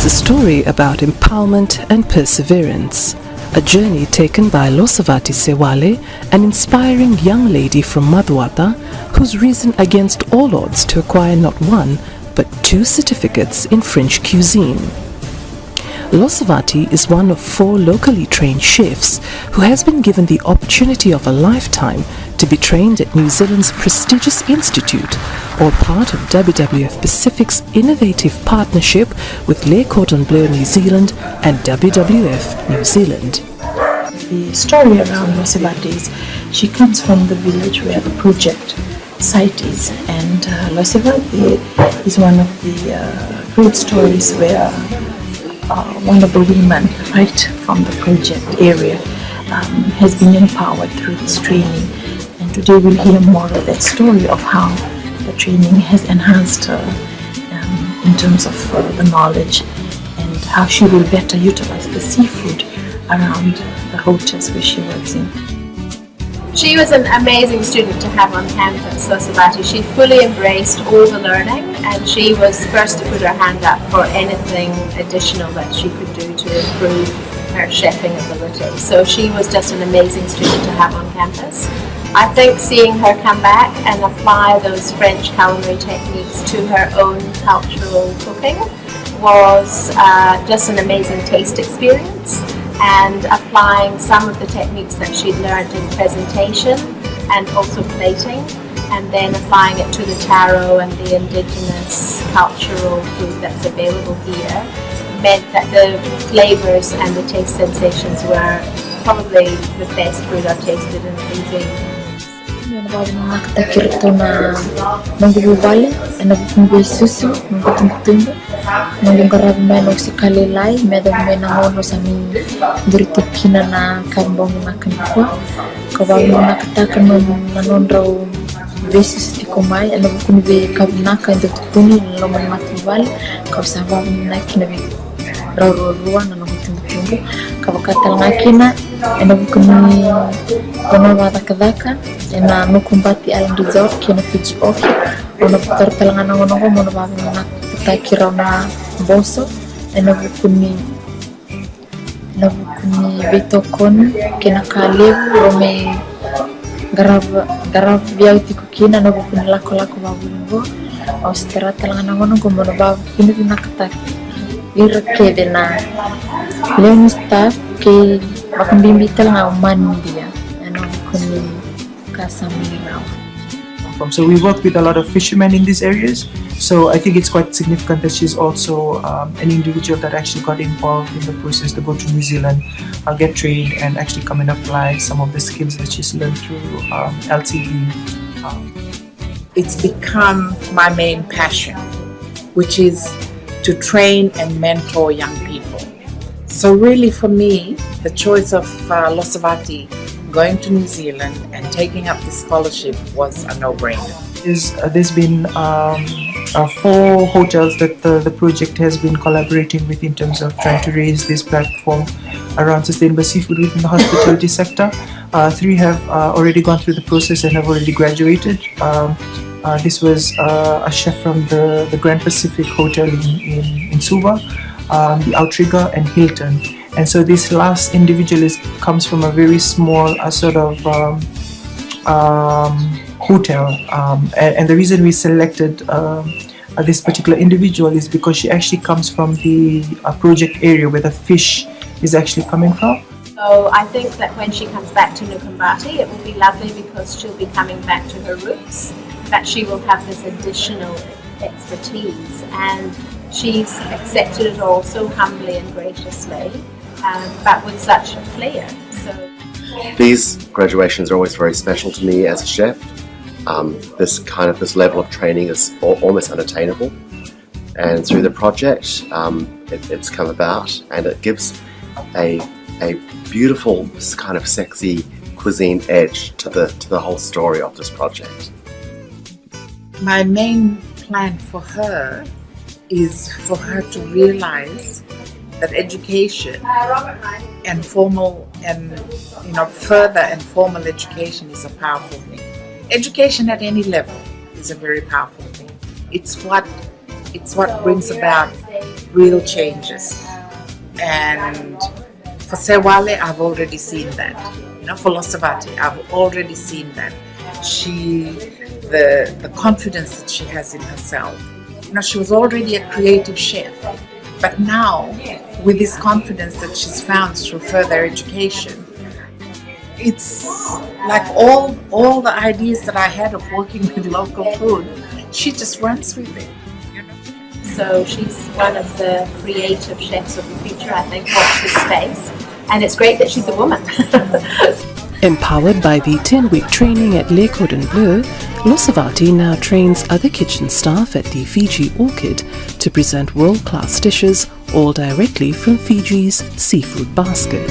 is a story about empowerment and perseverance. A journey taken by Losevati Sewale, an inspiring young lady from Macuata who's risen against all odds to acquire not one but 2 certificates in French cuisine. Losevati is one of 4 locally trained chefs who has been given the opportunity of a lifetime to be trained at New Zealand's prestigious institute, or part of WWF-Pacific's innovative partnership with Cordon Bleu New Zealand and WWF New Zealand. The story around Losevati is she comes from the village where the project site is, and Losevati is one of the great stories where one of the women right from the project area has been empowered through this training, and today we'll hear more of that story of how the training has enhanced her in terms of the knowledge and how she will better utilize the seafood around the hotels where she works in. She was an amazing student to have on campus, Losevati. She fully embraced all the learning, and she was first to put her hand up for anything additional that she could do to improve her chefing ability. So she was just an amazing student to have on campus. I think seeing her come back and apply those French culinary techniques to her own cultural cooking was just an amazing taste experience, and applying some of the techniques that she'd learned in presentation and also plating, and then applying it to the taro and the indigenous cultural food that's available here, meant that the flavors and the taste sensations were probably the best food I've tasted in Fiji. Nung karamihan og si kalilay, medong may nangono sa aming diritikina na kambong nakanakwa. Kawag mo nakatakan mo nanon raw beses ti kumay, ano ko ni kabinaka ito tukuni naman matibal, kausaba mo na kinabi raw ruruan, ano ko tumutungo, kawakatal nga kina, ano ko ni kunawata kadaka, na Nukubati Island Resort, kina Fiji Oki, ano ko talangan ng unong ko, muna ba mo na takiraw na boso, nabukuni bitokon kinakaliw rome garab biyaw ti kukina nabukuni lako babulungo austera talangan ng ko muna ba kini nakatak irake de na learning staff ke makambimbita lang man dia kuni kasamiraw. So we work with a lot of fishermen in these areas, so I think it's quite significant that she's also an individual that actually got involved in the process to go to New Zealand, get trained and actually come and apply some of the skills that she's learned through LTV. It's become my main passion, which is to train and mentor young people. So really for me, the choice of Losevati going to New Zealand and taking up the scholarship was a no-brainer. There's been 4 hotels that the project has been collaborating with in terms of trying to raise this platform around sustainable seafood within the hospitality sector. 3 have already gone through the process and have already graduated. This was a chef from the Grand Pacific Hotel in Suva, the Outrigger and Hilton. And so this last individual comes from a very small sort of hotel, and the reason we selected this particular individual is because she actually comes from the project area where the fish is actually coming from. So I think that when she comes back to Nukubati, it will be lovely because she'll be coming back to her roots, that she will have this additional expertise, and she's accepted it all so humbly and graciously. But with such a flair. So these graduations are always very special to me as a chef. This level of training is almost unattainable, and through the project it's come about, and it gives a beautiful kind of sexy cuisine edge to the whole story of this project. My main plan for her is for her to realize that education and formal and further and formal education is a powerful thing. Education at any level is a very powerful thing. It's what brings about real changes. And for Sewale, I've already seen that. You know, for Losevati, I've already seen that. The confidence that she has in herself. You know, she was already a creative chef, but now with this confidence that she's found through further education, it's like all the ideas that I had of working with local food, she just runs with it. You know? So she's one of the creative chefs of the future, I think. Watch this space, and it's great that she's a woman. Empowered by the 10-week training at Cordon Bleu, Losevati now trains other kitchen staff at the Fiji Orchid to present world-class dishes, all directly from Fiji's seafood basket.